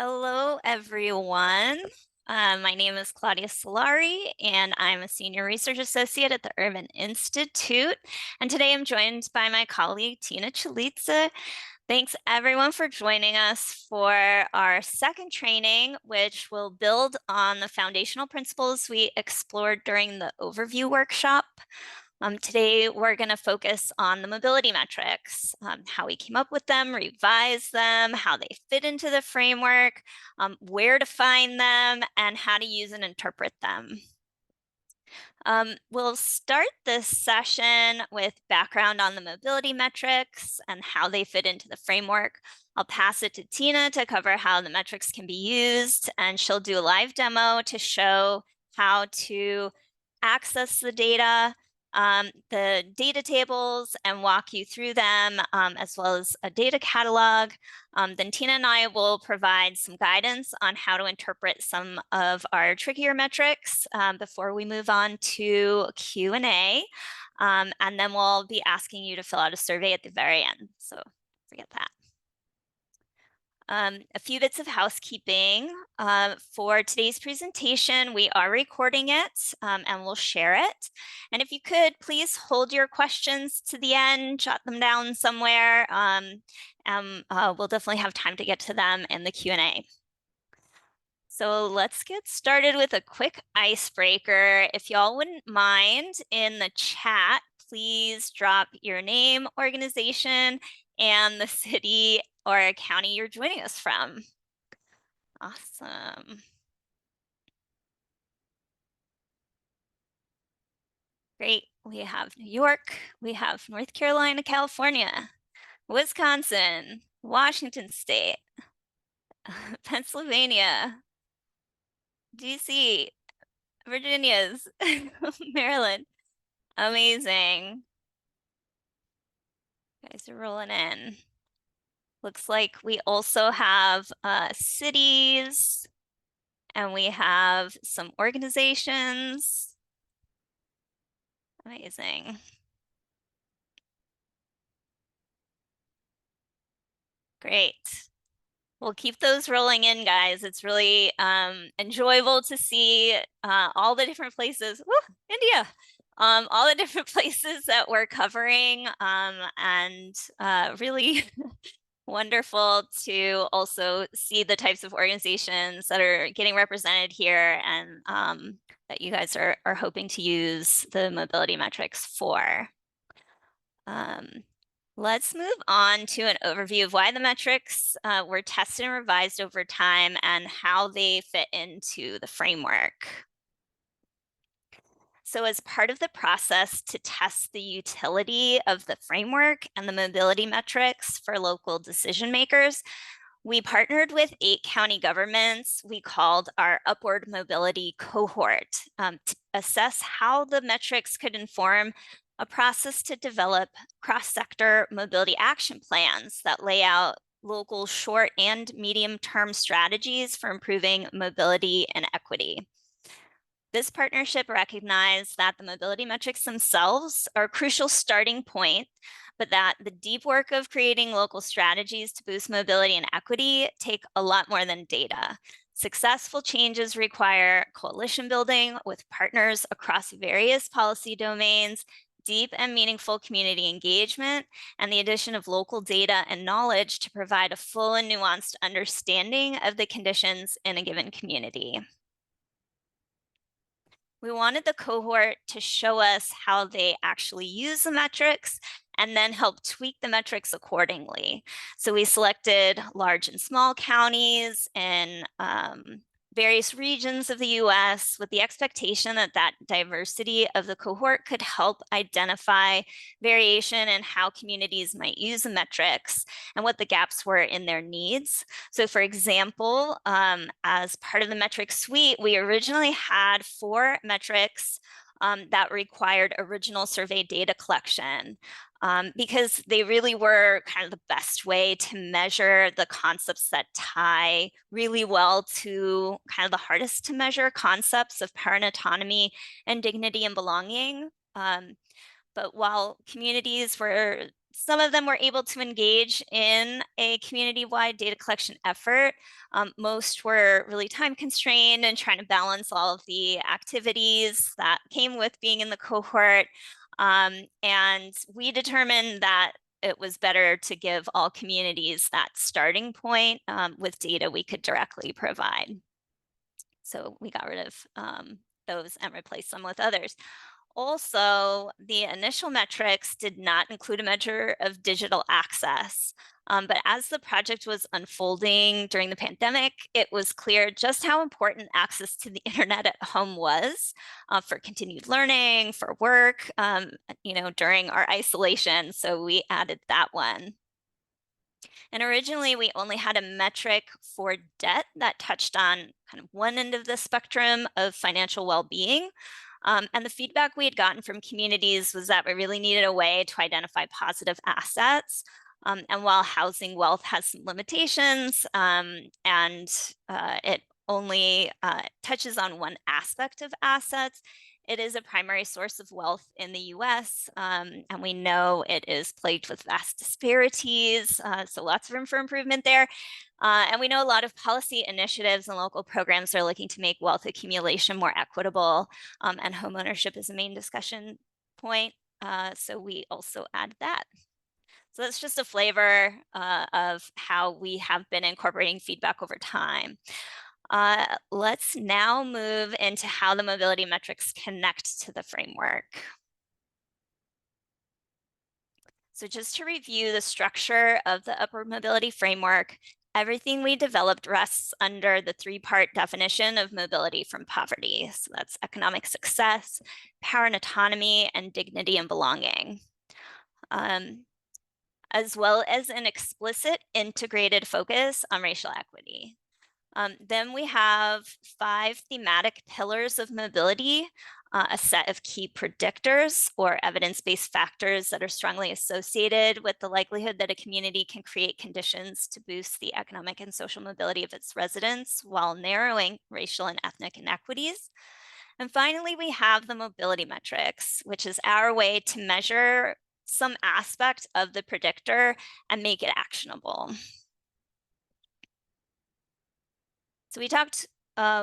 Hello, everyone. My name is Claudia Solari, and I'm a Senior Research Associate at the Urban Institute. And today I'm joined by my colleague, Tina Chalitza. Thanks, everyone, for joining us for our second training, which will build on the foundational principles we explored during the overview workshop. Today, we're going to focus on the mobility metrics, how we came up with them, revise them, how they fit into the framework, where to find them, and how to use and interpret them. We'll start this session with background on the mobility metrics and how they fit into the framework. I'll pass it to Tina to cover how the metrics can be used, and she'll do a live demo to show how to access the data, the data tables, and walk you through them, as well as a data catalog. Then Tina and I will provide some guidance on how to interpret some of our trickier metrics before we move on to Q&A. And then we'll be asking you to fill out a survey at the very end, so forget that. A few bits of housekeeping. For today's presentation, we are recording it and we'll share it. And if you could, please hold your questions to the end, jot them down somewhere. We'll definitely have time to get to them in the Q&A. So let's get started with a quick icebreaker. If y'all wouldn't mind, in the chat, please drop your name, organization, and the city or county you're joining us from. Awesome. Great. We have New York, we have North Carolina, California, Wisconsin, Washington State, Pennsylvania, DC, Virginia's, Maryland. Amazing. You guys are rolling in. Looks like we also have cities, and we have some organizations. Amazing. Great. We'll keep those rolling in, guys. It's really enjoyable to see all the different places. Woo, India. All the different places that we're covering, and really wonderful to also see the types of organizations that are getting represented here, and that you guys are hoping to use the mobility metrics for. Let's move on to an overview of why the metrics were tested and revised over time and how they fit into the framework. So as part of the process to test the utility of the framework and the mobility metrics for local decision makers, we partnered with 8 county governments we called our Upward Mobility Cohort to assess how the metrics could inform a process to develop cross-sector mobility action plans that lay out local short and medium-term strategies for improving mobility and equity. This partnership recognized that the mobility metrics themselves are a crucial starting point, but that the deep work of creating local strategies to boost mobility and equity take a lot more than data. Successful changes require coalition building with partners across various policy domains, deep and meaningful community engagement, and the addition of local data and knowledge to provide a full and nuanced understanding of the conditions in a given community. We wanted the cohort to show us how they actually use the metrics and then help tweak the metrics accordingly. So we selected large and small counties in various regions of the US with the expectation that that diversity of the cohort could help identify variation in how communities might use the metrics and what the gaps were in their needs. So for example, as part of the metric suite, we originally had 4 metrics that required original survey data collection. Because they really were kind of the best way to measure the concepts that tie really well to kind of the hardest to measure concepts of power and autonomy and dignity and belonging. But while communities were Some of them were able to engage in a community-wide data collection effort. Most were really time constrained and trying to balance all of the activities that came with being in the cohort. And we determined that it was better to give all communities that starting point with data we could directly provide. So we got rid of those and replaced them with others. Also, the initial metrics did not include a measure of digital access. But as the project was unfolding during the pandemic, it was clear just how important access to the internet at home was for continued learning, for work, during our isolation. So we added that one. And originally, we only had a metric for debt that touched on kind of one end of the spectrum of financial well-being. And the feedback we had gotten from communities was that we really needed a way to identify positive assets. And while housing wealth has some limitations and it only touches on one aspect of assets, it is a primary source of wealth in the US, and we know it is plagued with vast disparities, so lots of room for improvement there. And we know a lot of policy initiatives and local programs are looking to make wealth accumulation more equitable, and homeownership is a main discussion point, so we also add that. So that's just a flavor of how we have been incorporating feedback over time. Let's now move into how the mobility metrics connect to the framework. So just to review the structure of the upward mobility framework, everything we developed rests under the three-part definition of mobility from poverty. So that's economic success, power and autonomy, and dignity and belonging. As well as an explicit integrated focus on racial equity. Then we have 5 thematic pillars of mobility, a set of key predictors or evidence-based factors that are strongly associated with the likelihood that a community can create conditions to boost the economic and social mobility of its residents while narrowing racial and ethnic inequities. And finally, we have the mobility metrics, which is our way to measure some aspect of the predictor and make it actionable. So we talked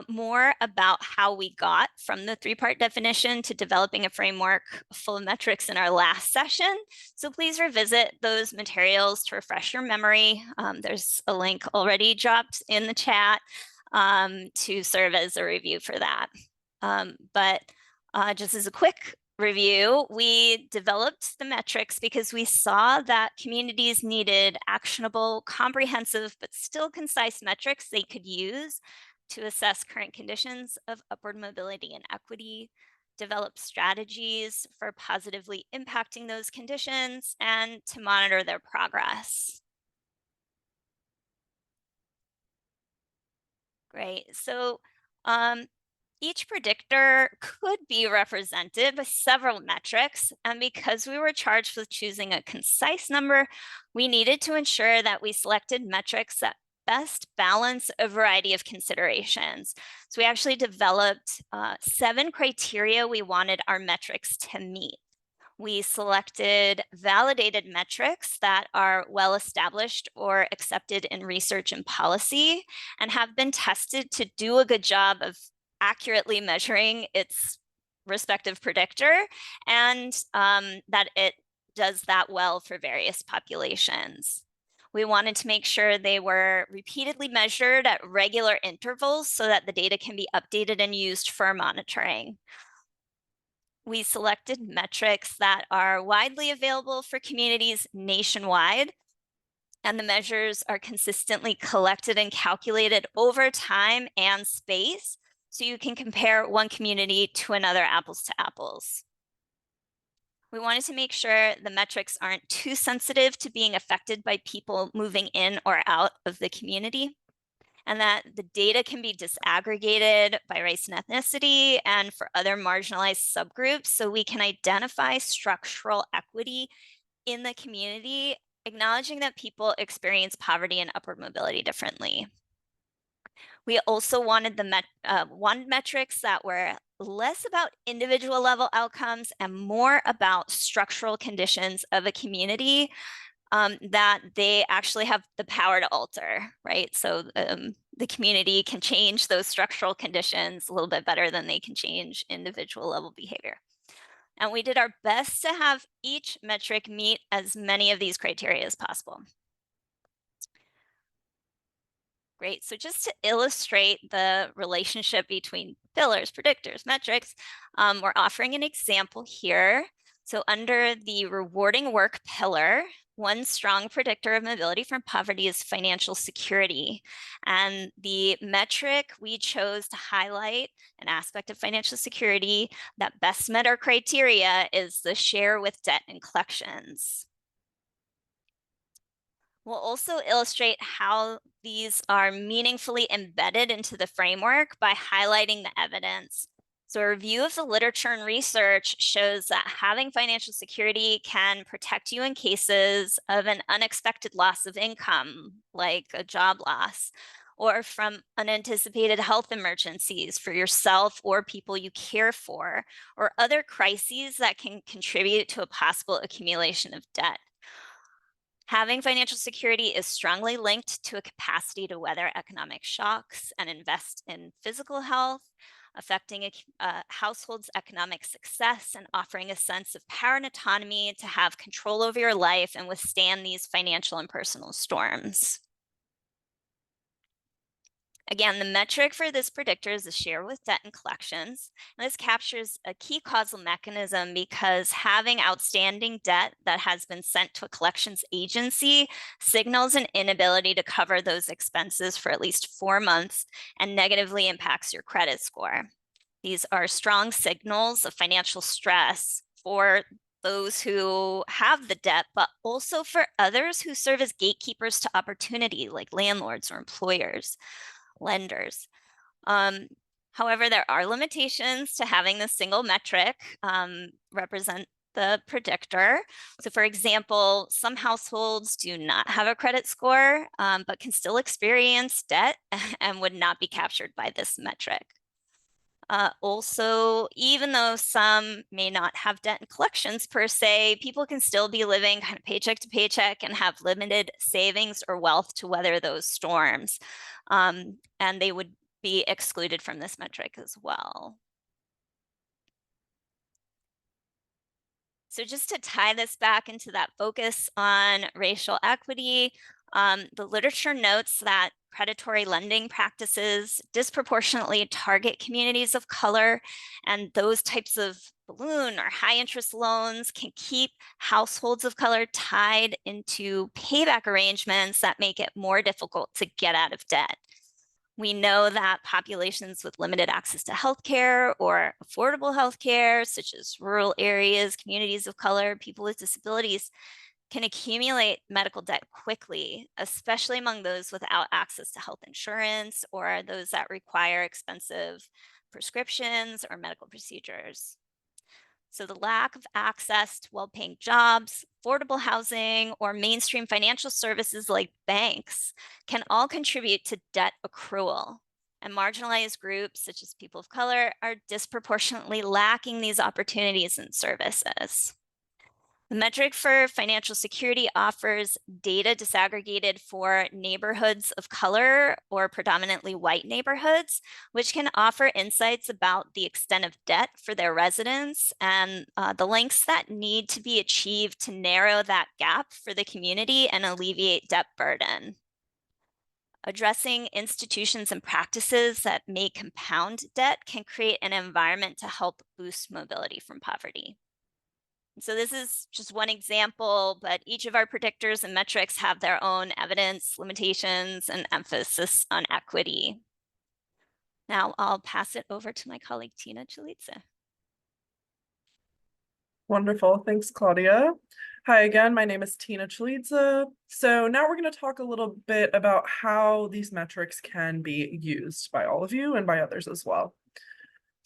more about how we got from the three-part definition to developing a framework full of metrics in our last session. So please revisit those materials to refresh your memory. There's a link already dropped in the chat to serve as a review for that. But just as a quick review, we developed the metrics because we saw that communities needed actionable, comprehensive, but still concise metrics they could use to assess current conditions of upward mobility and equity, develop strategies for positively impacting those conditions, and to monitor their progress. Great. So each predictor could be represented by several metrics, and because we were charged with choosing a concise number, we needed to ensure that we selected metrics that best balance a variety of considerations. So we actually developed 7 criteria we wanted our metrics to meet. We selected validated metrics that are well established or accepted in research and policy and have been tested to do a good job of accurately measuring its respective predictor, and that it does that well for various populations. We wanted to make sure they were repeatedly measured at regular intervals so that the data can be updated and used for monitoring. We selected metrics that are widely available for communities nationwide, and the measures are consistently collected and calculated over time and space, so you can compare one community to another apples to apples. We wanted to make sure the metrics aren't too sensitive to being affected by people moving in or out of the community, and that the data can be disaggregated by race and ethnicity and for other marginalized subgroups, so we can identify structural equity in the community, acknowledging that people experience poverty and upward mobility differently. We also wanted the metrics that were less about individual level outcomes and more about structural conditions of a community that they actually have the power to alter, right? So the community can change those structural conditions a little bit better than they can change individual level behavior. And we did our best to have each metric meet as many of these criteria as possible. Great. So just to illustrate the relationship between pillars, predictors, metrics, we're offering an example here. So under the rewarding work pillar, one strong predictor of mobility from poverty is financial security. And the metric we chose to highlight an aspect of financial security that best met our criteria is the share with debt and collections. We'll also illustrate how these are meaningfully embedded into the framework by highlighting the evidence. So a review of the literature and research shows that having financial security can protect you in cases of an unexpected loss of income, like a job loss, or from unanticipated health emergencies for yourself or people you care for, or other crises that can contribute to a possible accumulation of debt. Having financial security is strongly linked to a capacity to weather economic shocks and invest in physical health, affecting a household's economic success and offering a sense of power and autonomy to have control over your life and withstand these financial and personal storms. Again, the metric for this predictor is the share with debt and collections. And this captures a key causal mechanism because having outstanding debt that has been sent to a collections agency signals an inability to cover those expenses for at least 4 months and negatively impacts your credit score. These are strong signals of financial stress for those who have the debt, but also for others who serve as gatekeepers to opportunity, like landlords or employers, lenders. However, there are limitations to having the single metric represent the predictor. So for example, some households do not have a credit score, but can still experience debt and would not be captured by this metric. Also, even though some may not have debt and collections per se, people can still be living kind of paycheck to paycheck and have limited savings or wealth to weather those storms. And they would be excluded from this metric as well. So just to tie this back into that focus on racial equity, the literature notes that predatory lending practices disproportionately target communities of color, and those types of balloon or high interest loans can keep households of color tied into payback arrangements that make it more difficult to get out of debt. We know that populations with limited access to healthcare or affordable healthcare, such as rural areas, communities of color, people with disabilities, can accumulate medical debt quickly, especially among those without access to health insurance or those that require expensive prescriptions or medical procedures. So the lack of access to well-paying jobs, affordable housing, or mainstream financial services like banks can all contribute to debt accrual. And marginalized groups, such as people of color, are disproportionately lacking these opportunities and services. The metric for financial security offers data disaggregated for neighborhoods of color or predominantly white neighborhoods, which can offer insights about the extent of debt for their residents and the lengths that need to be achieved to narrow that gap for the community and alleviate debt burden. Addressing institutions and practices that may compound debt can create an environment to help boost mobility from poverty. So this is just one example, but each of our predictors and metrics have their own evidence, limitations, and emphasis on equity. Now I'll pass it over to my colleague, Tina Chalitza. Wonderful. Thanks, Claudia. Hi again, my name is Tina Chalitza. So now we're going to talk a little bit about how these metrics can be used by all of you and by others as well.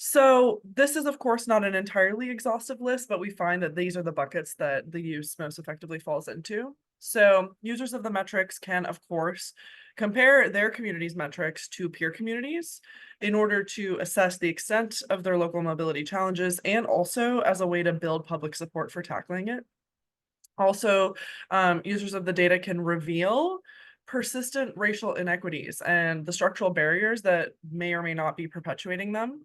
So this is, of course, not an entirely exhaustive list, but we find that these are the buckets that the use most effectively falls into. So users of the metrics can, of course, compare their community's metrics to peer communities in order to assess the extent of their local mobility challenges and also as a way to build public support for tackling it. Also, users of the data can reveal persistent racial inequities and the structural barriers that may or may not be perpetuating them.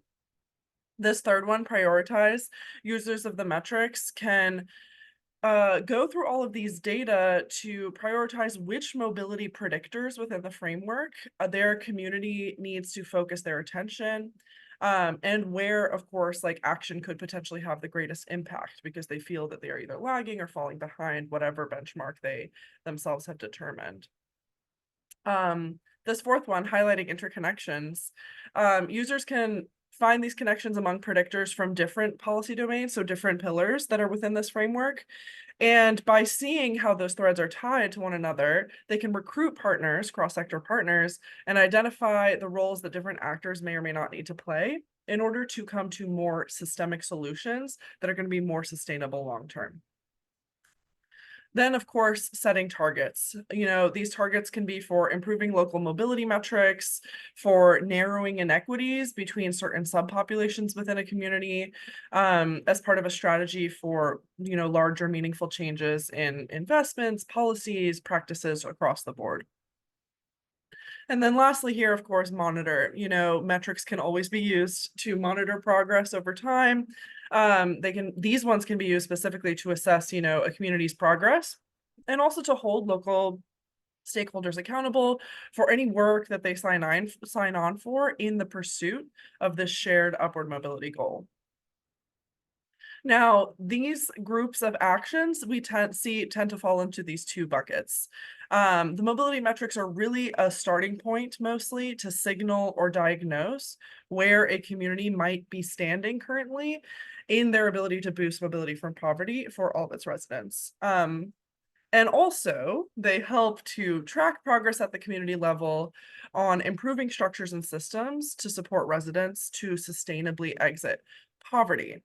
This third one, prioritize. Users of the metrics can go through all of these data to prioritize which mobility predictors within the framework their community needs to focus their attention, and where, of course, like action could potentially have the greatest impact because they feel that they are either lagging or falling behind whatever benchmark they themselves have determined. This fourth one, highlighting interconnections. Users can find these connections among predictors from different policy domains, so different pillars that are within this framework. And by seeing how those threads are tied to one another, they can recruit partners, cross-sector partners, and identify the roles that different actors may or may not need to play in order to come to more systemic solutions that are going to be more sustainable long-term. Then, of course, setting targets. These targets can be for improving local mobility metrics, for narrowing inequities between certain subpopulations within a community, as part of a strategy for, larger meaningful changes in investments, policies, practices across the board. And then lastly here, of course, monitor. Metrics can always be used to monitor progress over time. These ones can be used specifically to assess, a community's progress and also to hold local stakeholders accountable for any work that they sign on for in the pursuit of this shared upward mobility goal. Now, these groups of actions we tend to fall into these two buckets. The mobility metrics are really a starting point mostly to signal or diagnose where a community might be standing currently in their ability to boost mobility from poverty for all of its residents. And also, they help to track progress at the community level on improving structures and systems to support residents to sustainably exit poverty.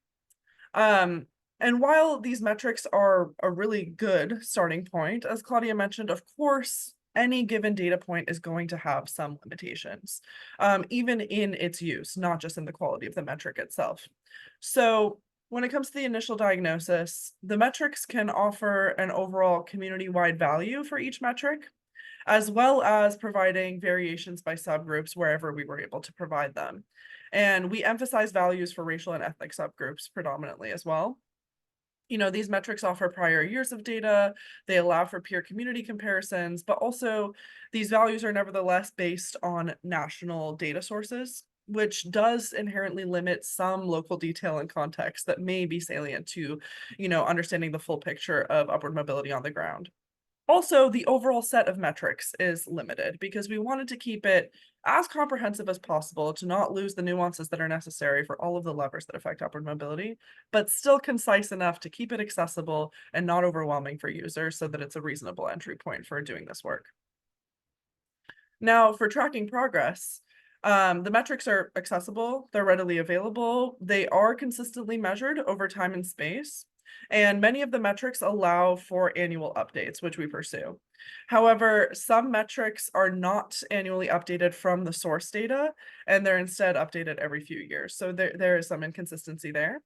Um, and while these metrics are a really good starting point, as Claudia mentioned, of course, any given data point is going to have some limitations, even in its use, not just in the quality of the metric itself. So when it comes to the initial diagnosis, the metrics can offer an overall community-wide value for each metric, as well as providing variations by subgroups wherever we were able to provide them. And we emphasize values for racial and ethnic subgroups predominantly as well. These metrics offer prior years of data, they allow for peer community comparisons, but also these values are nevertheless based on national data sources, which does inherently limit some local detail and context that may be salient to, understanding the full picture of upward mobility on the ground. Also, the overall set of metrics is limited because we wanted to keep it as comprehensive as possible to not lose the nuances that are necessary for all of the levers that affect upward mobility, but still concise enough to keep it accessible and not overwhelming for users so that it's a reasonable entry point for doing this work. Now, for tracking progress, the metrics are accessible, they're readily available, they are consistently measured over time and space, and many of the metrics allow for annual updates, which we pursue. However, some metrics are not annually updated from the source data, and they're instead updated every few years. So there is some inconsistency there.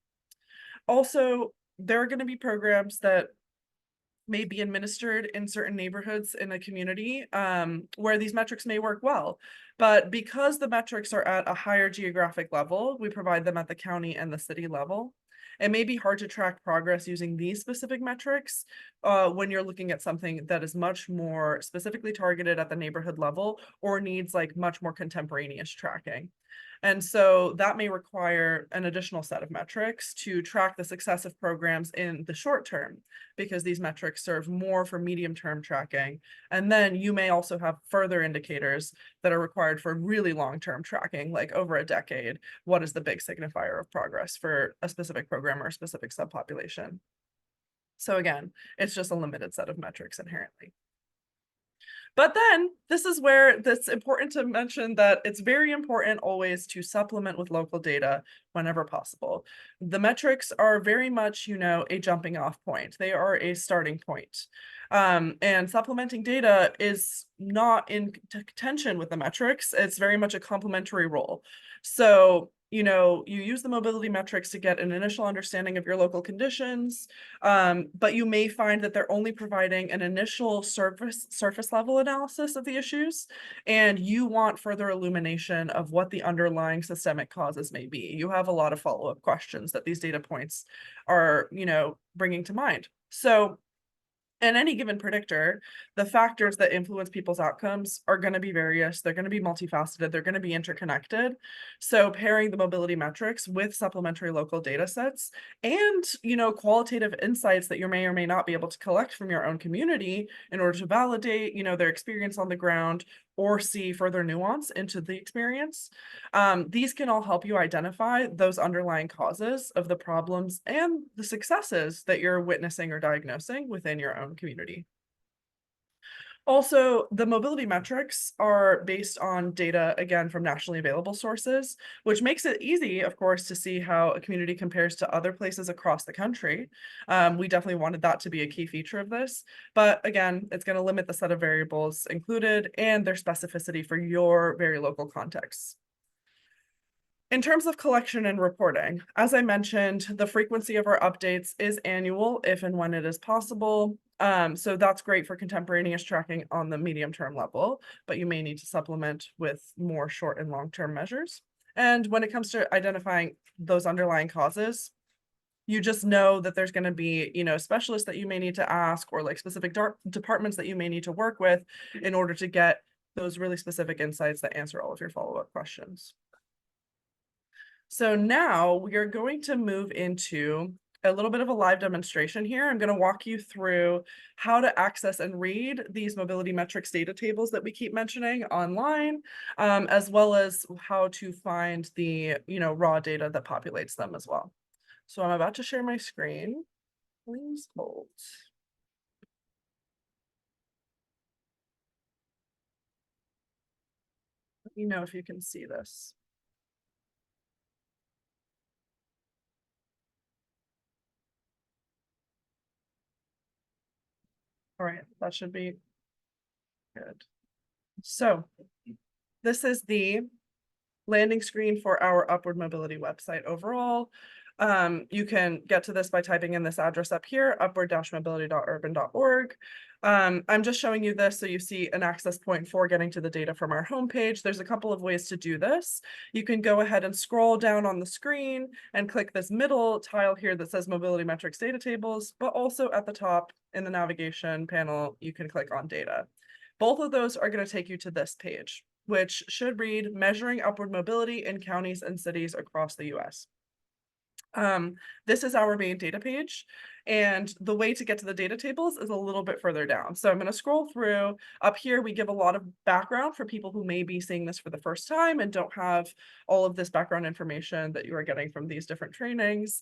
Also, there are going to be programs that may be administered in certain neighborhoods in a community where these metrics may work well. But because the metrics are at a higher geographic level, we provide them at the county and the city level. It may be hard to track progress using these specific metrics when you're looking at something that is much more specifically targeted at the neighborhood level or needs like much more contemporaneous tracking. And so that may require an additional set of metrics to track the success of programs in the short term, because these metrics serve more for medium-term tracking. And then you may also have further indicators that are required for really long-term tracking, like over a decade. What is the big signifier of progress for a specific program or a specific subpopulation? So again, it's just a limited set of metrics inherently. But then this is where it's important to mention that it's very important always to supplement with local data whenever possible. The metrics are very much, a jumping off point. They are a starting point. And supplementing data is not in tension with the metrics. It's very much a complementary role. So, you use the mobility metrics to get an initial understanding of your local conditions, but you may find that they're only providing an initial surface level analysis of the issues, and you want further illumination of what the underlying systemic causes may be. You have a lot of follow-up questions that these data points are, bringing to mind. So in any given predictor, the factors that influence people's outcomes are going to be various. They're going to be multifaceted. They're going to be interconnected. So pairing the mobility metrics with supplementary local data sets and, qualitative insights that you may or may not be able to collect from your own community in order to validate, their experience on the ground or see further nuance into the experience. These can all help you identify those underlying causes of the problems and the successes that you're witnessing or diagnosing within your own community. Also, the mobility metrics are based on data, again, from nationally available sources, which makes it easy, of course, to see how a community compares to other places across the country. We definitely wanted that to be a key feature of this. But again, it's going to limit the set of variables included and their specificity for your very local context. In terms of collection and reporting, as I mentioned, the frequency of our updates is annual if and when it is possible. So that's great for contemporaneous tracking on the medium-term level, but you may need to supplement with more short and long-term measures. And when it comes to identifying those underlying causes, you just know that there's going to be, specialists that you may need to ask or like specific departments that you may need to work with in order to get those really specific insights that answer all of your follow-up questions. So now we are going to move into a little bit of a live demonstration here. I'm going to walk you through how to access and read these mobility metrics data tables that we keep mentioning online, as well as how to find the, raw data that populates them as well. So I'm about to share my screen. Please hold. Let me know if you can see this. All right, that should be good. So this is the landing screen for our upward mobility website overall. You can get to this by typing in this address up here, upward-mobility.urban.org. I'm just showing you this so you see an access point for getting to the data from our homepage. There's a couple of ways to do this. You can go ahead and scroll down on the screen and click this middle tile here that says mobility metrics data tables, but also at the top in the navigation panel, you can click on data. Both of those are going to take you to this page, which should read Measuring Upward Mobility in Counties and Cities Across the US. This is our main data page, and the way to get to the data tables is a little bit further down. So I'm going to scroll through. Up here, we give a lot of background for people who may be seeing this for the first time and don't have all of this background information that you are getting from these different trainings,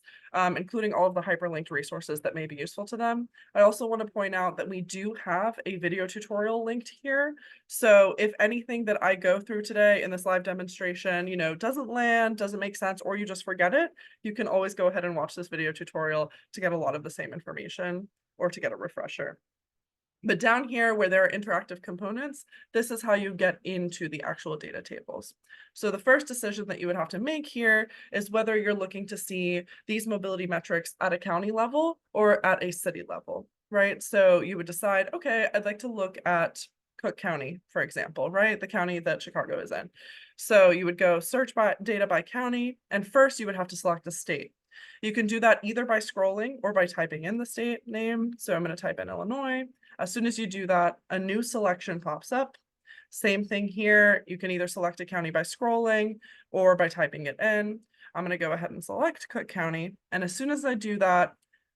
including all of the hyperlinked resources that may be useful to them. I also want to point out that we do have a video tutorial linked here. So if anything that I go through today in this live demonstration, doesn't land, doesn't make sense, or you just forget it, you can always go ahead and watch this video tutorial to get a lot of the same information or to get a refresher. But down here where there are interactive components, this is how you get into the actual data tables. So the first decision that you would have to make here is whether you're looking to see these mobility metrics at a county level or at a city level, right? So you would decide, okay, I'd like to look at Cook County, for example, right? The county that Chicago is in. So you would go search by data by county, and first you would have to select a state. You can do that either by scrolling or by typing in the state name. So I'm going to type in Illinois. As soon as you do that, a new selection pops up. Same thing here. You can either select a county by scrolling or by typing it in. I'm going to go ahead and select Cook County. And as soon as I do that,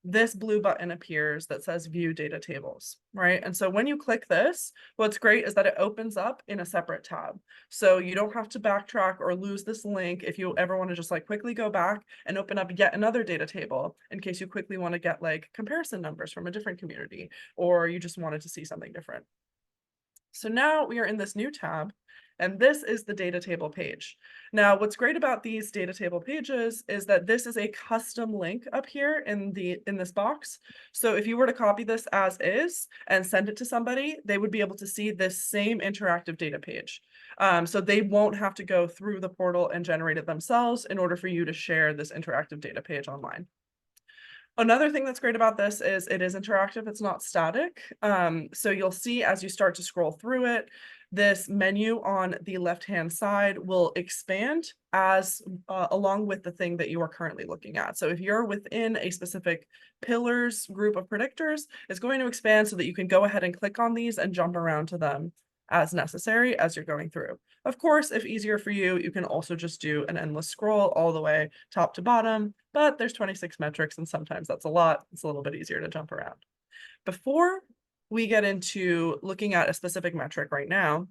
this blue button appears that says view data tables, right? And so when you click this, what's great is that it opens up in a separate tab. So you don't have to backtrack or lose this link if you ever want to just like quickly go back and open up yet another data table in case you quickly want to get like comparison numbers from a different community or you just wanted to see something different. So now we are in this new tab, and this is the data table page. Now, what's great about these data table pages is that this is a custom link up here in this box. So if you were to copy this as is and send it to somebody, they would be able to see this same interactive data page. So they won't have to go through the portal and generate it themselves in order for you to share this interactive data page online. Another thing that's great about this is it is interactive, it's not static. So you'll see as you start to scroll through it, this menu on the left-hand side will expand as along with the thing that you are currently looking at. So if you're within a specific pillars group of predictors, it's going to expand so that you can go ahead and click on these and jump around to them as necessary as you're going through. Of course, if easier for you, you can also just do an endless scroll all the way top to bottom, but there's 26 metrics and sometimes that's a lot. It's a little bit easier to jump around. Before we get into looking at a specific metric right now,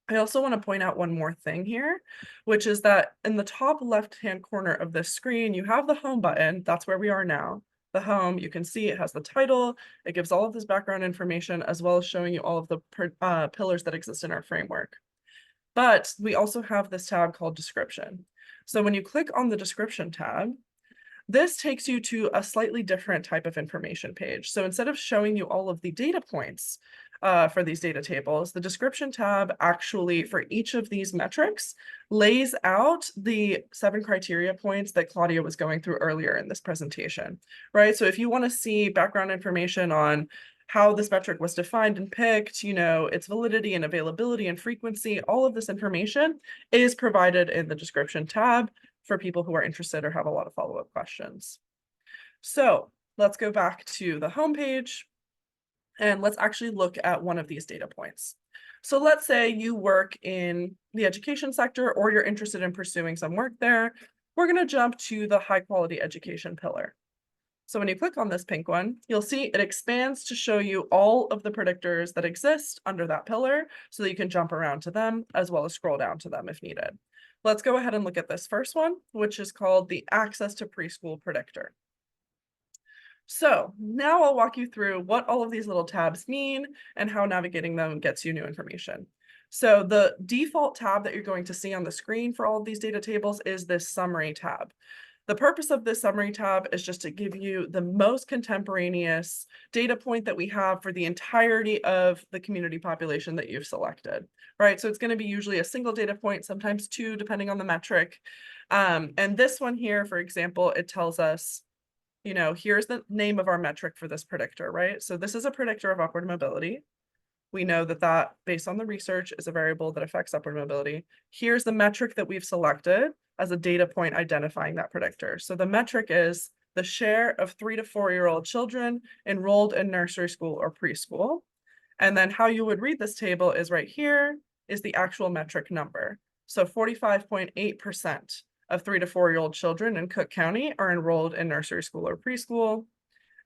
I also want to point out one more thing here, which is that in the top left-hand corner of this screen, you have the home button. That's where we are now. The home, you can see it has the title. It gives all of this background information as well as showing you all of the pillars that exist in our framework. But we also have this tab called description. So when you click on the description tab, this takes you to a slightly different type of information page. So instead of showing you all of the data points for these data tables, the description tab actually, for each of these metrics, lays out the 7 criteria points that Claudia was going through earlier in this presentation, right? So if you want to see background information on how this metric was defined and picked, its validity and availability and frequency, all of this information is provided in the description tab for people who are interested or have a lot of follow-up questions. So let's go back to the homepage and let's actually look at one of these data points. So let's say you work in the education sector or you're interested in pursuing some work there. We're going to jump to the high quality education pillar. So when you click on this pink one, you'll see it expands to show you all of the predictors that exist under that pillar so that you can jump around to them as well as scroll down to them if needed. Let's go ahead and look at this first one, which is called the access to preschool predictor. So now I'll walk you through what all of these little tabs mean and how navigating them gets you new information. So the default tab that you're going to see on the screen for all of these data tables is this summary tab. The purpose of this summary tab is just to give you the most contemporaneous data point that we have for the entirety of the community population that you've selected, right? So it's going to be usually a single data point, sometimes 2, depending on the metric. And this one here, for example, it tells us, here's the name of our metric for this predictor, right? So this is a predictor of upward mobility. We know that based on the research is a variable that affects upward mobility. Here's the metric that we've selected as a data point identifying that predictor. So the metric is the share of 3 to 4-year-old children enrolled in nursery school or preschool. And then how you would read this table is right here is the actual metric number. So 45.8% of 3 to 4-year-old children in Cook County are enrolled in nursery school or preschool.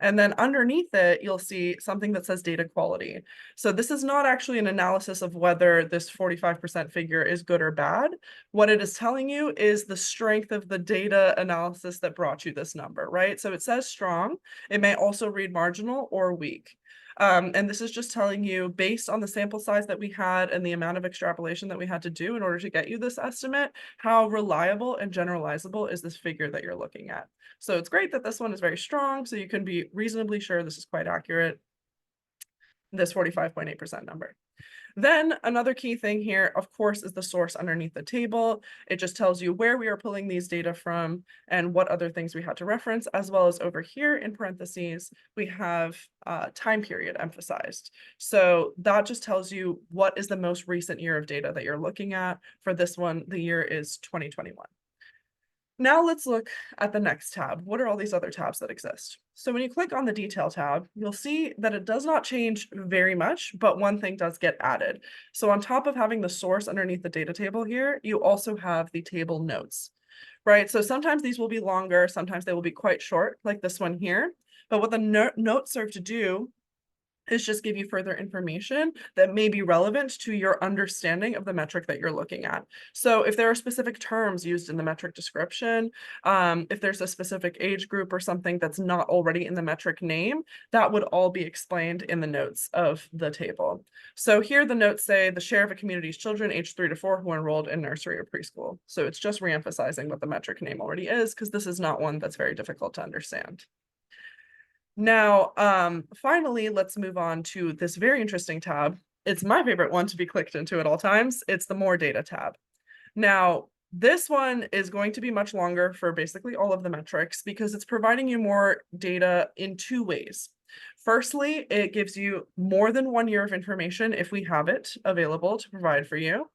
And then underneath it, you'll see something that says data quality. So this is not actually an analysis of whether this 45% figure is good or bad. What it is telling you is the strength of the data analysis that brought you this number, right? So it says strong. It may also read marginal or weak. And this is just telling you, based on the sample size that we had and the amount of extrapolation that we had to do in order to get you this estimate, how reliable and generalizable is this figure that you're looking at. So it's great that this one is very strong, so you can be reasonably sure this is quite accurate, this 45.8% number. Then another key thing here, of course, is the source underneath the table. It just tells you where we are pulling these data from and what other things we had to reference, as well as over here in parentheses, we have time period emphasized. So that just tells you what is the most recent year of data that you're looking at. For this one, the year is 2021. Now let's look at the next tab. What are all these other tabs that exist? So when you click on the detail tab, you'll see that it does not change very much, but one thing does get added. So on top of having the source underneath the data table here, you also have the table notes, right? So sometimes these will be longer, sometimes they will be quite short, like this one here. But what the notes serve to do is just give you further information that may be relevant to your understanding of the metric that you're looking at. So if there are specific terms used in the metric description, if there's a specific age group or something that's not already in the metric name, that would all be explained in the notes of the table. So here the notes say the share of a community's children aged 3 to 4 who are enrolled in nursery or preschool. So it's just reemphasizing what the metric name already is, because this is not one that's very difficult to understand. Now, finally, let's move on to this very interesting tab. It's my favorite one to be clicked into at all times. It's the More Data tab. Now, this one is going to be much longer for basically all of the metrics because it's providing you more data in two ways. Firstly, it gives you more than 1 year of information if we have it available to provide for you.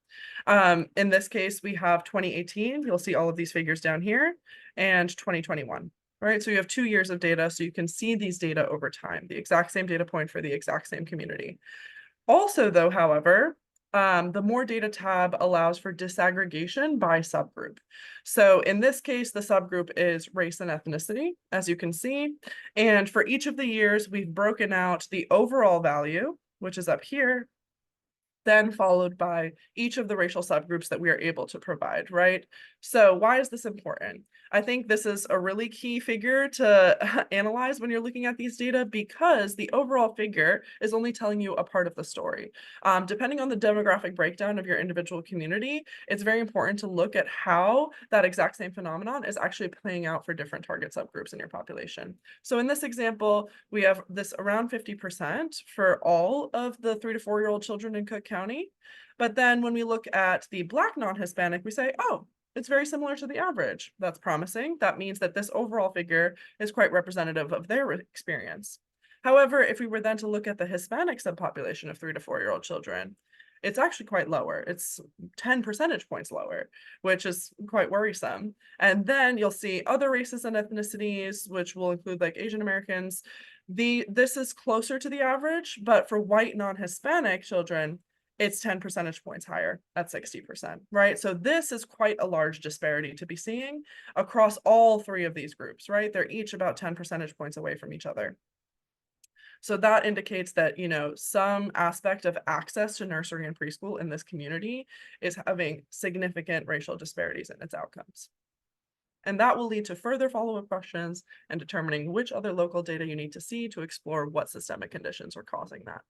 In this case, we have 2018. You'll see all of these figures down here, and 2021. Right, so you have 2 years of data, so you can see these data over time, the exact same data point for the exact same community. Also, though, however, the More Data tab allows for disaggregation by subgroup. So in this case, the subgroup is race and ethnicity, as you can see. And for each of the years, we've broken out the overall value, which is up here, then followed by each of the racial subgroups that we are able to provide, right? So why is this important? I think this is a really key figure to analyze when you're looking at these data because the overall figure is only telling you a part of the story. Depending on the demographic breakdown of your individual community, it's very important to look at how that exact same phenomenon is actually playing out for different target subgroups in your population. So in this example, we have this around 50% for all of the 3 to 4-year-old children in Cook County. But then when we look at the Black non-Hispanic, we say, oh, it's very similar to the average. That's promising. That means that this overall figure is quite representative of their experience. However, if we were then to look at the Hispanic subpopulation of 3 to 4-year-old children, it's actually quite lower. It's 10 percentage points lower, which is quite worrisome. And then you'll see other races and ethnicities, which will include like Asian Americans. This is closer to the average, but for white non-Hispanic children, it's 10 percentage points higher at 60%, right? So this is quite a large disparity to be seeing across all three of these groups, right? They're each about 10 percentage points away from each other. So that indicates that, some aspect of access to nursery and preschool in this community is having significant racial disparities in its outcomes. And that will lead to further follow-up questions and determining which other local data you need to see to explore what systemic conditions are causing that.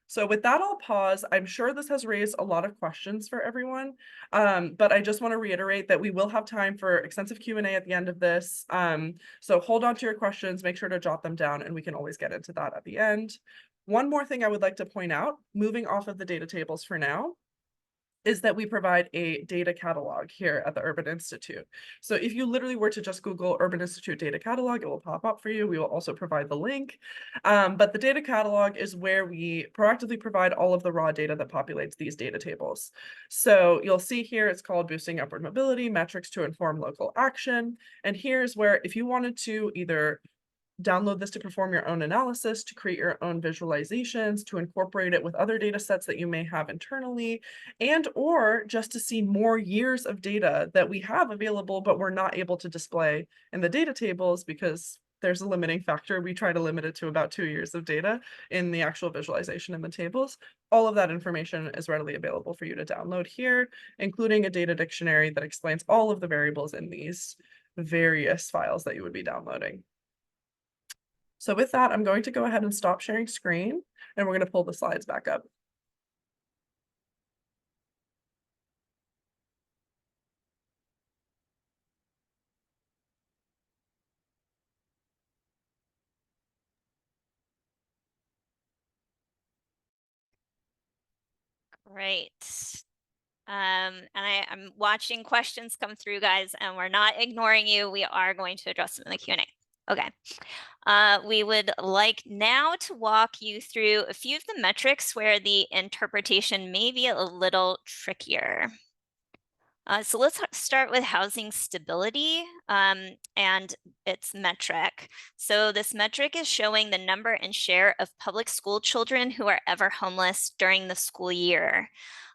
So with that, I'll pause. I'm sure this has raised a lot of questions for everyone, but I just want to reiterate that we will have time for extensive Q&A at the end of this. So hold on to your questions, make sure to jot them down, and we can always get into that at the end. One more thing I would like to point out, moving off of the data tables for now, is that we provide a data catalog here at the Urban Institute. So if you literally were to just Google Urban Institute data catalog, it will pop up for you. We will also provide the link. But the data catalog is where we proactively provide all of the raw data that populates these data tables. So you'll see here, it's called Boosting Upward Mobility, Metrics to Inform Local Action. And here's where if you wanted to either download this to perform your own analysis, to create your own visualizations, to incorporate it with other data sets that you may have internally, and or just to see more years of data that we have available, but we're not able to display in the data tables because there's a limiting factor. We try to limit it to about 2 years of data in the actual visualization in the tables. All of that information is readily available for you to download here, including a data dictionary that explains all of the variables in these various files that you would be downloading. So with that, I'm going to go ahead and stop sharing screen, and we're going to pull the slides back up. Great. I'm watching questions come through, guys, and we're not ignoring you. We are going to address them in the Q&A. Okay. We would like now to walk you through a few of the metrics where the interpretation may be a little trickier. So let's start with housing stability and its metric. So this metric is showing the number and share of public school children who are ever homeless during the school year.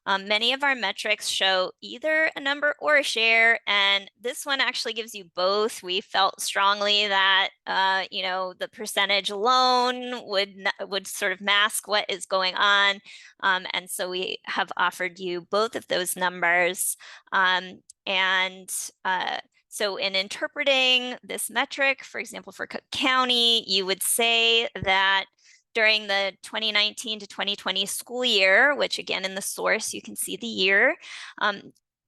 Many of our metrics show either a number or a share, and this one actually gives you both. We felt strongly that the percentage alone would sort of mask what is going on, and so we have offered you both of those numbers. And so in interpreting this metric, for example, for Cook County, you would say that during the 2019 to 2020 school year, which again in the source you can see the year,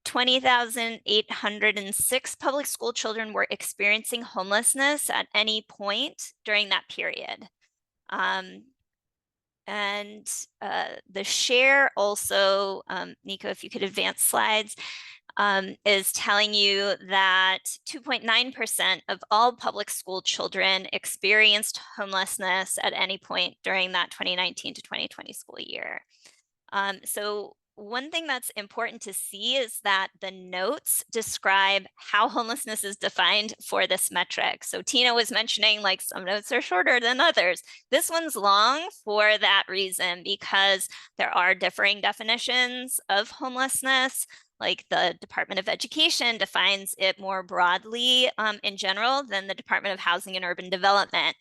20,806 public school children were experiencing homelessness at any point during that period. And the share also, Nico, if you could advance slides, is telling you that 2.9% of all public school children experienced homelessness at any point during that 2019 to 2020 school year. So one thing that's important to see is that the notes describe how homelessness is defined for this metric. So Tina was mentioning like some notes are shorter than others. This one's long for that reason, because there are differing definitions of homelessness. Like the Department of Education defines it more broadly in general than the Department of Housing and Urban Development.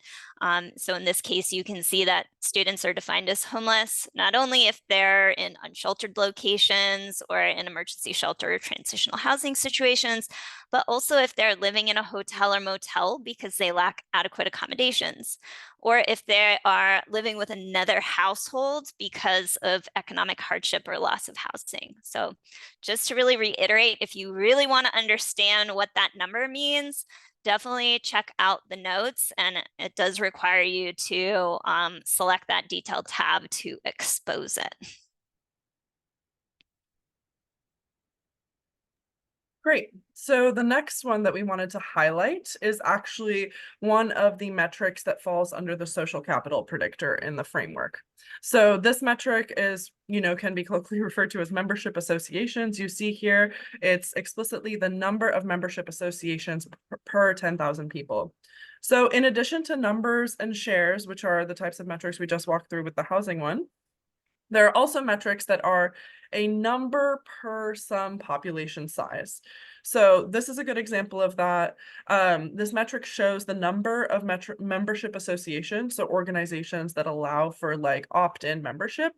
So in this case, you can see that students are defined as homeless, not only if they're in unsheltered locations or in emergency shelter or transitional housing situations, but also if they're living in a hotel or motel because they lack adequate accommodations, or if they are living with another household because of economic hardship or loss of housing. So just to really reiterate, if you really want to understand what that number means, definitely check out the notes, and it does require you to select that detailed tab to expose it. Great. So the next one that we wanted to highlight is actually one of the metrics that falls under the social capital predictor in the framework. So this metric is, can be colloquially referred to as membership associations. You see here, it's explicitly the number of membership associations per 10,000 people. So in addition to numbers and shares, which are the types of metrics we just walked through with the housing one, there are also metrics that are a number per some population size. So this is a good example of that. This metric shows the number of membership associations, so organizations that allow for like opt-in membership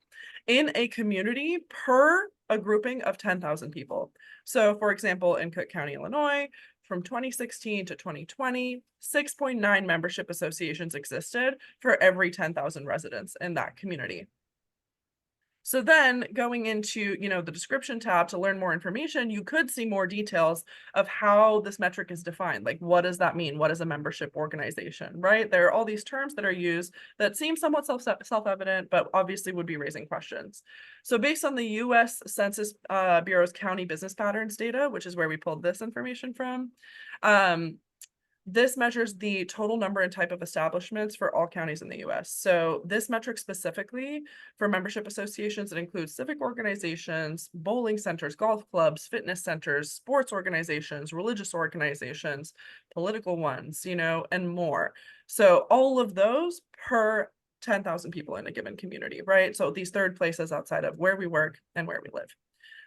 in a community per a grouping of 10,000 people. So for example, in Cook County, Illinois, from 2016 to 2020, 6.9 membership associations existed for every 10,000 residents in that community. So then going into, the description tab to learn more information, you could see more details of how this metric is defined. Like, what does that mean? What is a membership organization, right? There are all these terms that are used that seem somewhat self-evident, but obviously would be raising questions. So based on the US Census Bureau's county business patterns data, which is where we pulled this information from, this measures the total number and type of establishments for all counties in the US. So this metric specifically for membership associations, it includes civic organizations, bowling centers, golf clubs, fitness centers, sports organizations, religious organizations, political ones, and more. So all of those per 10,000 people in a given community, right? So these third places outside of where we work and where we live.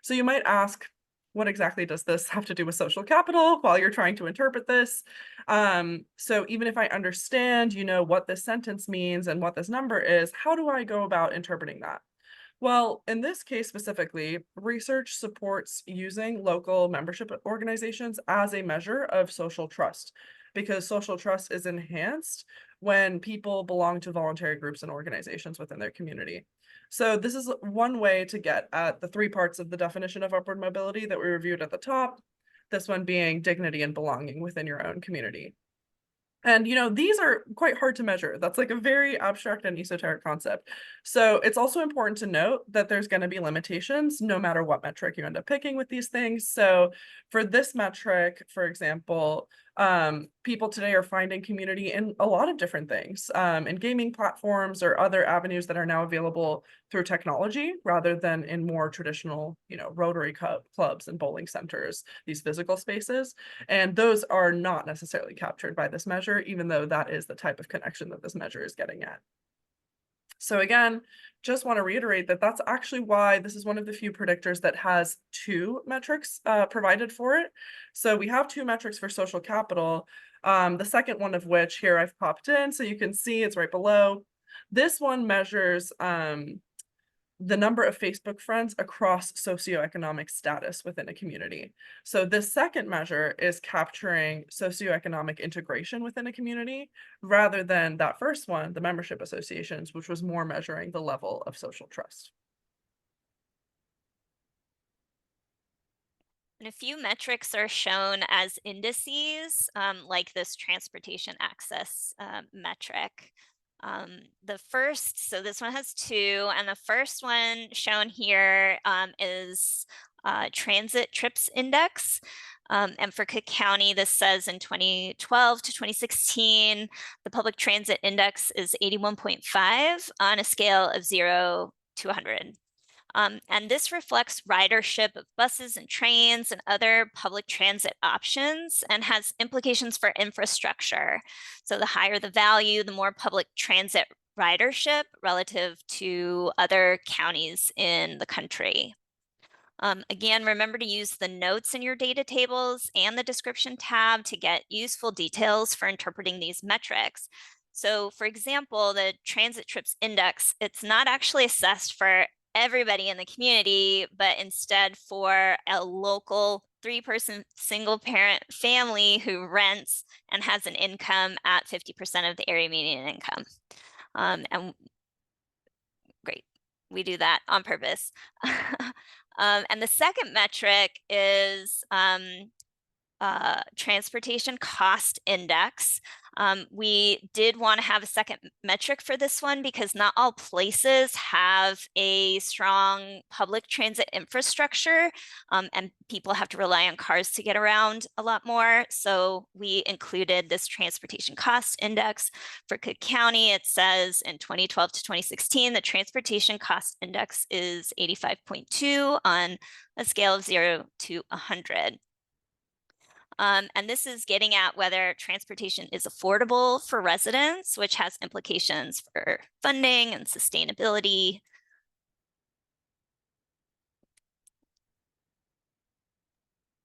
So you might ask, what exactly does this have to do with social capital while you're trying to interpret this? So even if I understand, what this sentence means and what this number is, how do I go about interpreting that? Well, in this case specifically, research supports using local membership organizations as a measure of social trust, because social trust is enhanced when people belong to voluntary groups and organizations within their community. So this is one way to get at the three parts of the definition of upward mobility that we reviewed at the top, this one being dignity and belonging within your own community. And, these are quite hard to measure. That's like a very abstract and esoteric concept. So it's also important to note that there's going to be limitations no matter what metric you end up picking with these things. So for this metric, for example, people today are finding community in a lot of different things, in gaming platforms or other avenues that are now available through technology rather than in more traditional, Rotary clubs and bowling centers, these physical spaces. And those are not necessarily captured by this measure, even though that is the type of connection that this measure is getting at. So again, just want to reiterate that that's actually why this is one of the few predictors that has two metrics provided for it. So we have two metrics for social capital, the second one of which here I've popped in so you can see it's right below. This one measures the number of Facebook friends across socioeconomic status within a community. So this second measure is capturing socioeconomic integration within a community rather than that first one, the membership associations, which was more measuring the level of social trust. And a few metrics are shown as indices, like this transportation access metric. The first, so this one has two, and the first one shown here is transit trips index. And for Cook County, this says in 2012 to 2016, the public transit index is 81.5 on a scale of 0 to 100. And this reflects ridership of buses and trains and other public transit options and has implications for infrastructure. So the higher the value, the more public transit ridership relative to other counties in the country. Again, remember to use the notes in your data tables and the description tab to get useful details for interpreting these metrics. So for example, the transit trips index, it's not actually assessed for everybody in the community, but instead for a local 3-person single parent family who rents and has an income at 50% of the area median income. And great, we do that on purpose. And the second metric is transportation cost index. We did want to have a second metric for this one because not all places have a strong public transit infrastructure, and people have to rely on cars to get around a lot more. So we included this transportation cost index. For Cook County, it says in 2012 to 2016, the transportation cost index is 85.2 on a scale of 0 to 100. And this is getting at whether transportation is affordable for residents, which has implications for funding and sustainability.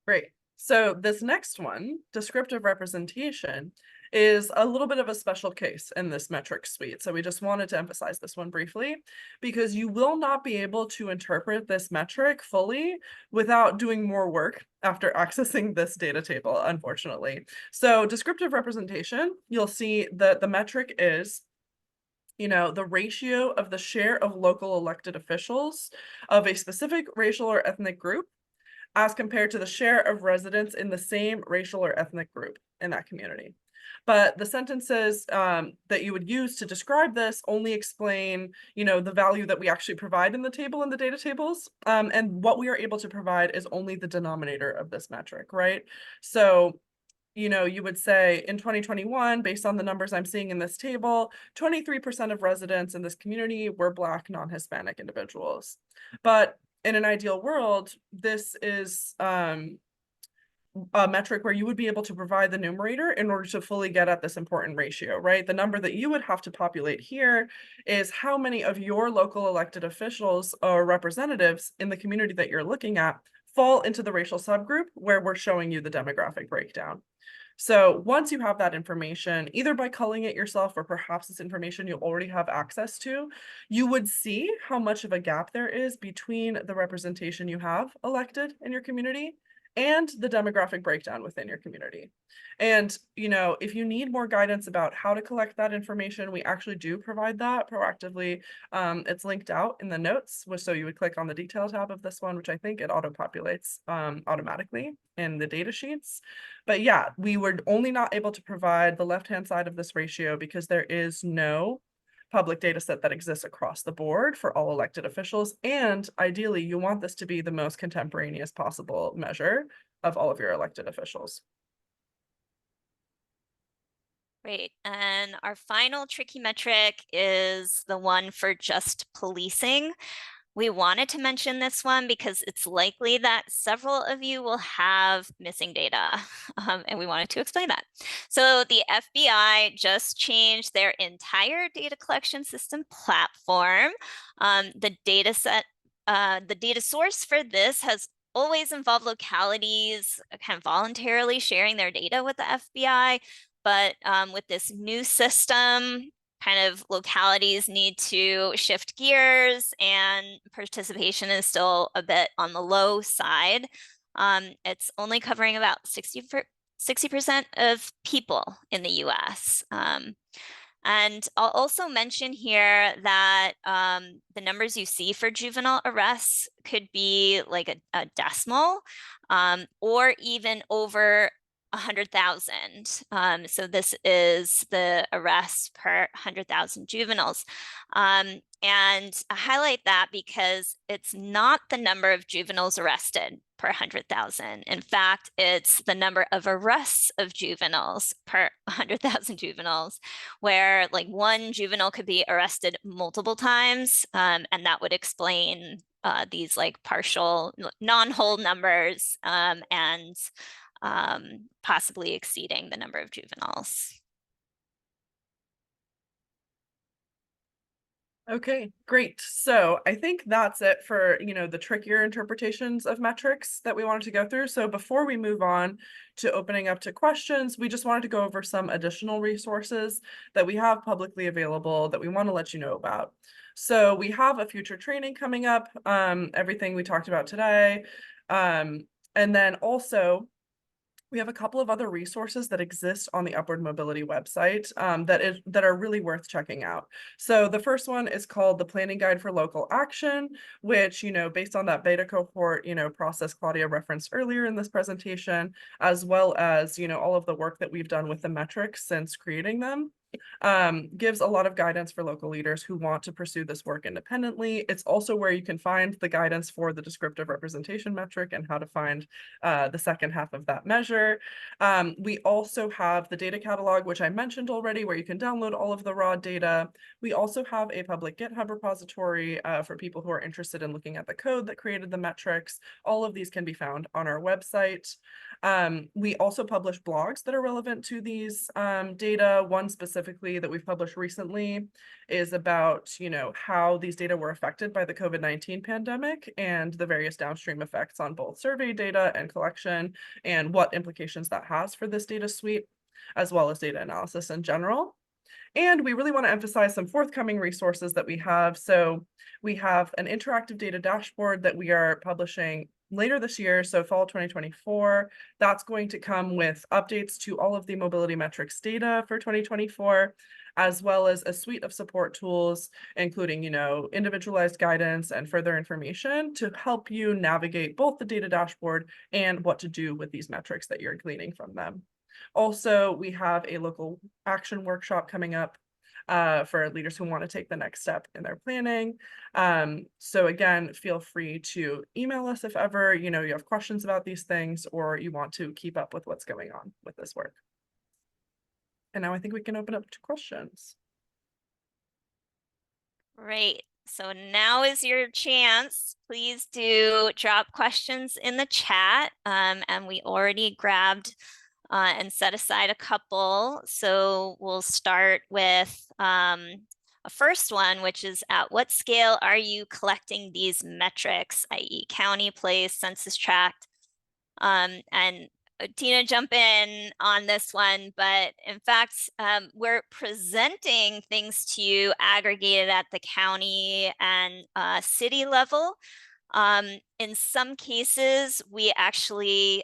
Great. So this next one, descriptive representation, is a little bit of a special case in this metric suite. So we just wanted to emphasize this one briefly because you will not be able to interpret this metric fully without doing more work after accessing this data table, unfortunately. So descriptive representation, you'll see that the metric is the ratio of the share of local elected officials of a specific racial or ethnic group as compared to the share of residents in the same racial or ethnic group in that community. But the sentences that you would use to describe this only explain, the value that we actually provide in the table in the data tables. And what we are able to provide is only the denominator of this metric, right? So you would say in 2021, based on the numbers I'm seeing in this table, 23% of residents in this community were Black, non-Hispanic individuals. But in an ideal world, this is a metric where you would be able to provide the numerator in order to fully get at this important ratio, right? The number that you would have to populate here is how many of your local elected officials or representatives in the community that you're looking at fall into the racial subgroup where we're showing you the demographic breakdown. So once you have that information, either by culling it yourself or perhaps it's information you already have access to, you would see how much of a gap there is between the representation you have elected in your community and the demographic breakdown within your community. And, if you need more guidance about how to collect that information, we actually do provide that proactively. It's linked out in the notes, so you would click on the detail tab of this one, which I think it auto-populates automatically in the data sheets. But yeah, we were only not able to provide the left-hand side of this ratio because there is no public data set that exists across the board for all elected officials. And ideally, you want this to be the most contemporaneous possible measure of all of your elected officials. Great. And our final tricky metric is the one for just policing. We wanted to mention this one because it's likely that several of you will have missing data, and we wanted to explain that. So the FBI just changed their entire data collection system platform. The data source for this has always involved localities kind of voluntarily sharing their data with the FBI, but with this new system, kind of localities need to shift gears and participation is still a bit on the low side. It's only covering about 60% of people in the US. And I'll also mention here that the numbers you see for juvenile arrests could be like a decimal or even over 100,000. So this is the arrests per 100,000 juveniles. And I highlight that because it's not the number of juveniles arrested per 100,000. In fact, it's the number of arrests of juveniles per 100,000 juveniles, where like one juvenile could be arrested multiple times, and that would explain these like partial non-whole numbers and possibly exceeding the number of juveniles. Okay, great. So I think that's it for, the trickier interpretations of metrics that we wanted to go through. So before we move on to opening up to questions, we just wanted to go over some additional resources that we have publicly available that we want to let you know about. So we have a future training coming up, everything we talked about today. And then also we have a couple of other resources that exist on the Upward Mobility website that are really worth checking out. So the first one is called the Planning Guide for Local Action, which, based on that beta cohort, process Claudia referenced earlier in this presentation, as well as, all of the work that we've done with the metrics since creating them. Gives a lot of guidance for local leaders who want to pursue this work independently. It's also where you can find the guidance for the descriptive representation metric and how to find the second half of that measure. We also have the data catalog, which I mentioned already, where you can download all of the raw data. We also have a public GitHub repository for people who are interested in looking at the code that created the metrics. All of these can be found on our website. We also publish blogs that are relevant to these data. One specifically that we've published recently is about, how these data were affected by the COVID-19 pandemic and the various downstream effects on both survey data and collection and what implications that has for this data suite, as well as data analysis in general. And we really want to emphasize some forthcoming resources that we have. So we have an interactive data dashboard that we are publishing later this year, so fall 2024. That's going to come with updates to all of the mobility metrics data for 2024, as well as a suite of support tools, including, individualized guidance and further information to help you navigate both the data dashboard and what to do with these metrics that you're gleaning from them. Also, we have a local action workshop coming up for leaders who want to take the next step in their planning. So again, feel free to email us if ever, you have questions about these things or you want to keep up with what's going on with this work. And now I think we can open up to questions. Great. So now is your chance. Please do drop questions in the chat. And we already grabbed and set aside a couple. So we'll start with a first one, which is at what scale are you collecting these metrics, i.e. county, place, census tract? And Tina, jump in on this one, but in fact, we're presenting things to you aggregated at the county and city level. In some cases, we actually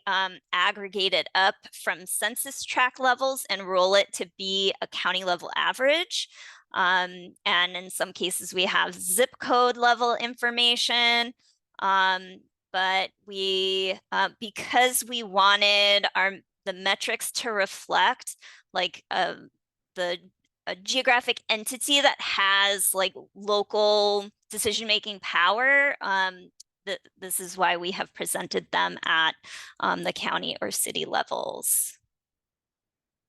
aggregate it up from census tract levels and roll it to be a county level average. And in some cases, we have zip code level information. But we, because we wanted the metrics to reflect like the a geographic entity that has like local decision-making power, this is why we have presented them at the county or city levels.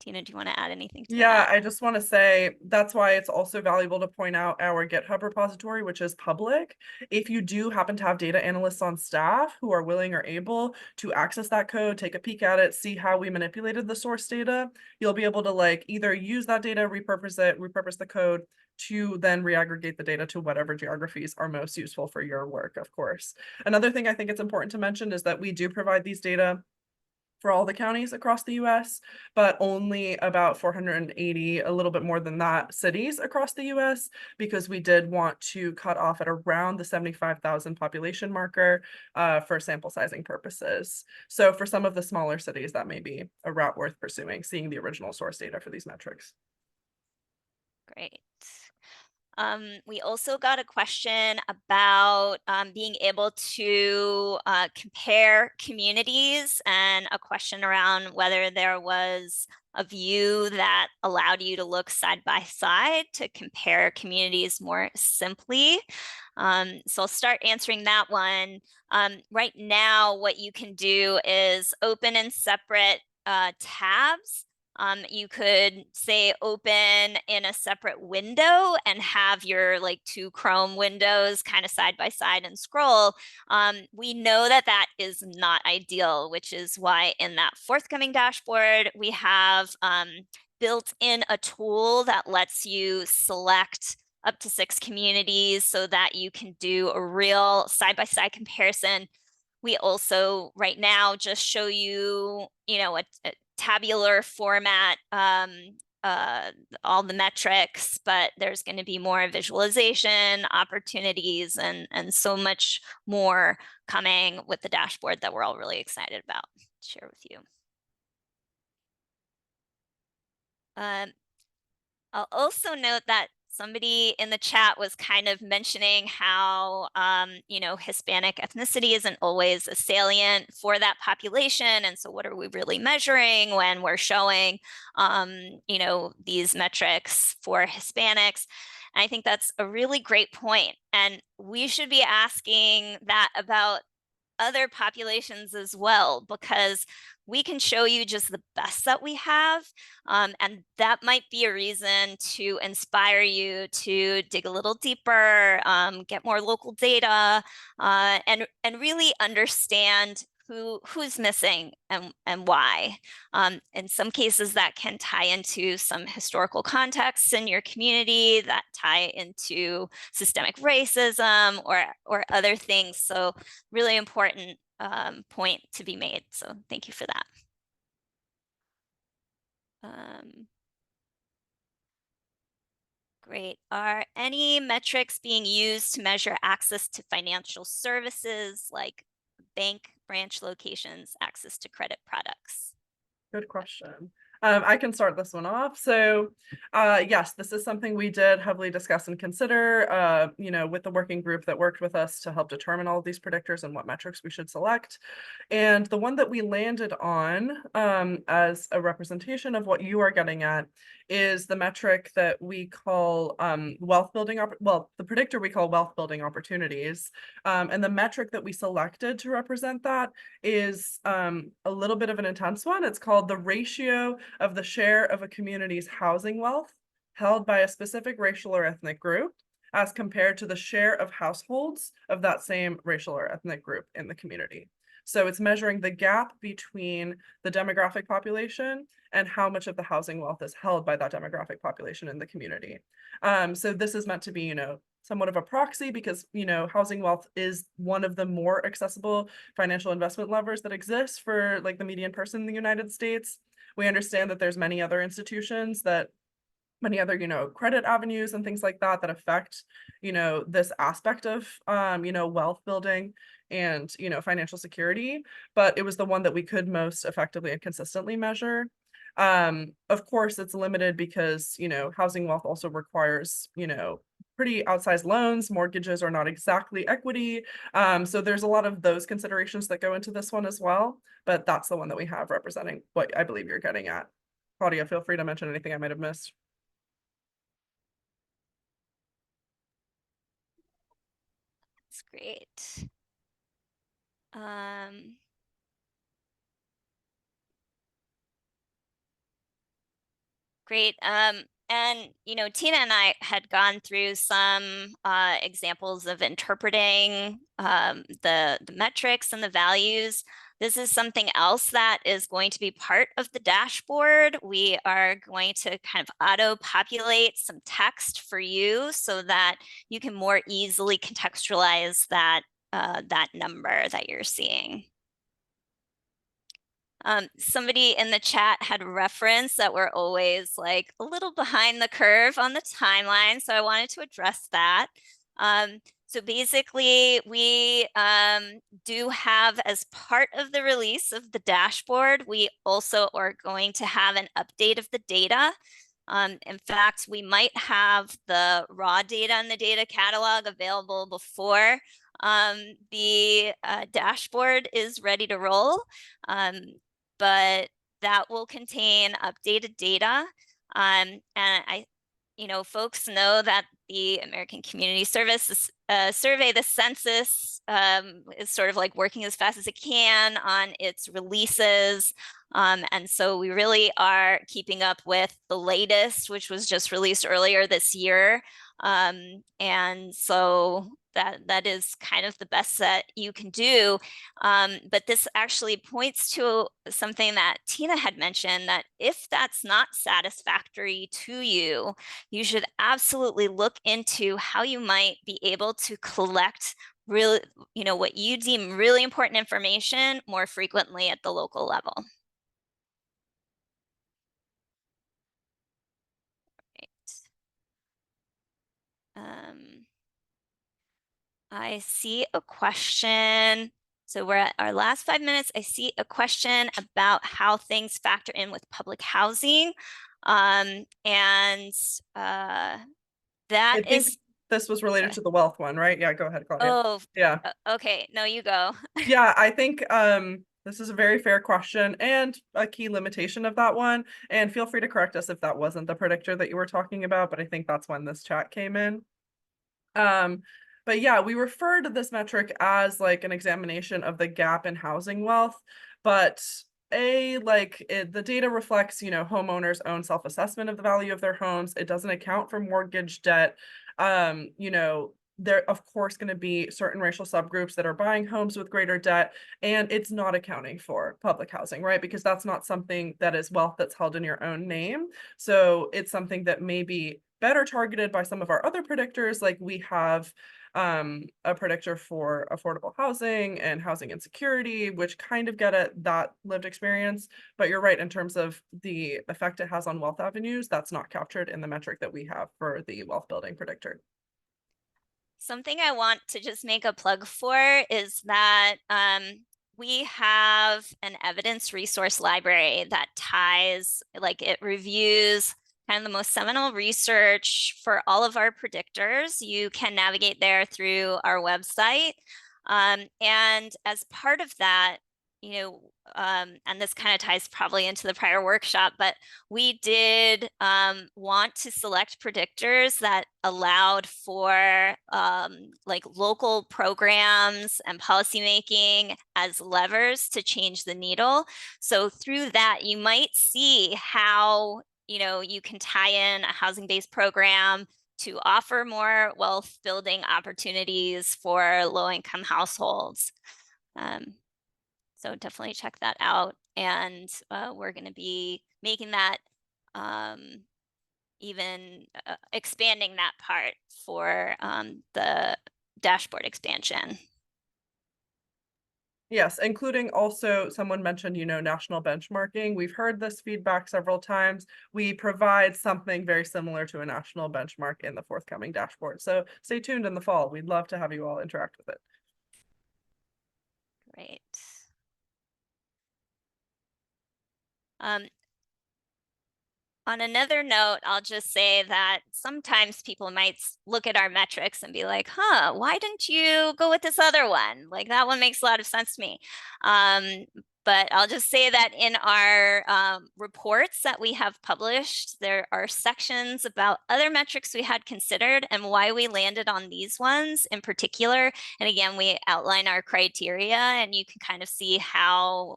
Tina, do you want to add anything to Yeah, that? I just want to say that's why it's also valuable to point out our GitHub repository, which is public. If you do happen to have data analysts on staff who are willing or able to access that code, take a peek at it, see how we manipulated the source data, you'll be able to like either use that data, repurpose the code to then reaggregate the data to whatever geographies are most useful for your work, of course. Another thing I think it's important to mention is that we do provide these data for all the counties across the US, but only about 480, a little bit more than that, cities across the US, because we did want to cut off at around the 75,000 population marker for sample sizing purposes. So for some of the smaller cities, that may be a route worth pursuing, seeing the original source data for these metrics. Great. We also got a question about being able to compare communities and a question around whether there was a view that allowed you to look side by side to compare communities more simply. So I'll start answering that one. Right now, what you can do is open in separate tabs. You could say open in a separate window and have your like two Chrome windows kind of side by side and scroll. We know that that is not ideal, which is why in that forthcoming dashboard, we have built in a tool that lets you select up to 6 communities so that you can do a real side by side comparison. We also right now just show you, a tabular format, all the metrics, but there's going to be more visualization opportunities and so much more coming with the dashboard that we're all really excited about to share with you. I'll also note that somebody in the chat was kind of mentioning how, Hispanic ethnicity isn't always a salient for that population. And so what are we really measuring when we're showing, these metrics for Hispanics? And I think that's a really great point. And we should be asking that about other populations as well, because we can show you just the best that we have. And that might be a reason to inspire you to dig a little deeper, get more local data, and really understand who's missing and why. In some cases, that can tie into some historical contexts in your community that tie into systemic racism or other things. So really important point to be made. So thank you for that. Great. Are any metrics being used to measure access to financial services like bank branch locations, access to credit products? Good question. I can start this one off. So, yes, this is something we did heavily discuss and consider, with the working group that worked with us to help determine all of these predictors and what metrics we should select. And the one that we landed on, as a representation of what you are getting at is the metric that we call wealth building, the predictor we call wealth building opportunities. And the metric that we selected to represent that is a little bit of an intense one. It's called the ratio of the share of a community's housing wealth held by a specific racial or ethnic group as compared to the share of households of that same racial or ethnic group in the community. So it's measuring the gap between the demographic population and how much of the housing wealth is held by that demographic population in the community. So this is meant to be, somewhat of a proxy because, housing wealth is one of the more accessible financial investment levers that exists for like the median person in the United States. We understand that there's many other institutions that many other, credit avenues and things like that that affect, this aspect of, wealth building and, financial security, but it was the one that we could most effectively and consistently measure. Of course, it's limited because, housing wealth also requires, pretty outsized loans. Mortgages are not exactly equity. So there's a lot of those considerations that go into this one as well, but that's the one that we have representing what I believe you're getting at. Claudia, feel free to mention anything I might have missed. That's great. Um, Great. And Tina and I had gone through some examples of interpreting the metrics and the values. This is something else that is going to be part of the dashboard. We are going to kind of auto-populate some text for you so that you can more easily contextualize that number that you're seeing. Somebody in the chat had referenced that we're always like a little behind the curve on the timeline, so I wanted to address that. So basically, we do have, as part of the release of the dashboard, we also are going to have an update of the data. In fact, we might have the raw data in the data catalog available before the dashboard is ready to roll. But that will contain updated data. And folks know that the American Community Service survey, the census, is sort of like working as fast as it can on its releases. And so we really are keeping up with the latest, which was just released earlier this year. And so that is kind of the best that you can do. But this actually points to something that Tina had mentioned, that if that's not satisfactory to you, you should absolutely look into how you might be able to collect really, what you deem really important information more frequently at the local level. Right. I see a question. So we're at our last 5 minutes. I see a question about how things factor in with public housing. And that I think is, this was related to the wealth one, right? Yeah, go ahead, Claudia. oh, Yeah. okay. No, you go. Yeah, I think this is a very fair question and a key limitation of that one. And feel free to correct us if that wasn't the predictor that you were talking about, but I think that's when this chat came in. But yeah, we refer to this metric as like an examination of the gap in housing wealth, but the data reflects, homeowners' own self-assessment of the value of their homes. It doesn't account for mortgage debt. There of course going to be certain racial subgroups that are buying homes with greater debt, and it's not accounting for public housing, right? Because that's not something that is wealth that's held in your own name. So it's something that may be better targeted by some of our other predictors. Like we have a predictor for affordable housing and housing insecurity, which kind of get at that lived experience. But you're right, in terms of the effect it has on wealth avenues, that's not captured in the metric that we have for the wealth building predictor. Something I want to just make a plug for is that we have an evidence resource library that ties, like it reviews kind of the most seminal research for all of our predictors. You can navigate there through our website. And as part of that, and this kind of ties probably into the prior workshop, but we did want to select predictors that allowed for like local programs and policymaking as levers to change the needle. So through that, you might see how you can tie in a housing-based program to offer more wealth building opportunities for low-income households. So definitely check that out. And we're going to be making that even expanding that part for the dashboard expansion. Yes, including also someone mentioned, national benchmarking. We've heard this feedback several times. We provide something very similar to a national benchmark in the forthcoming dashboard. So stay tuned in the fall. We'd love to have you all interact with it. Great. On another note, I'll just say that sometimes people might look at our metrics and be like, huh, why didn't you go with this other one? Like that one makes a lot of sense to me. But I'll just say that in our reports that we have published, there are sections about other metrics we had considered and why we landed on these ones in particular. And again, we outline our criteria and you can kind of see how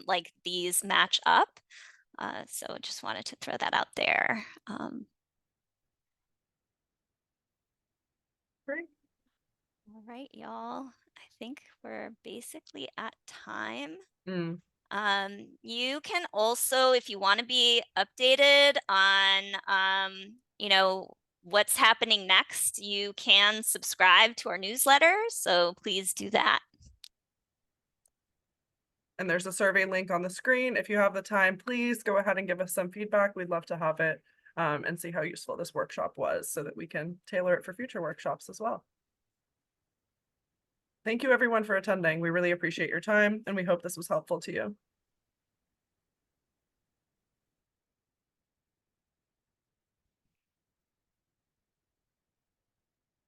like these match up. So just wanted to throw that out there. Great. All right, y'all. I think we're basically at time. Mm. You can also, if you want to be updated on, what's happening next, you can subscribe to our newsletter. So please do that. And there's a survey link on the screen. If you have the time, please go ahead and give us some feedback. We'd love to have it and see how useful this workshop was so that we can tailor it for future workshops as well. Thank you everyone for attending. We really appreciate your time and we hope this was helpful to you.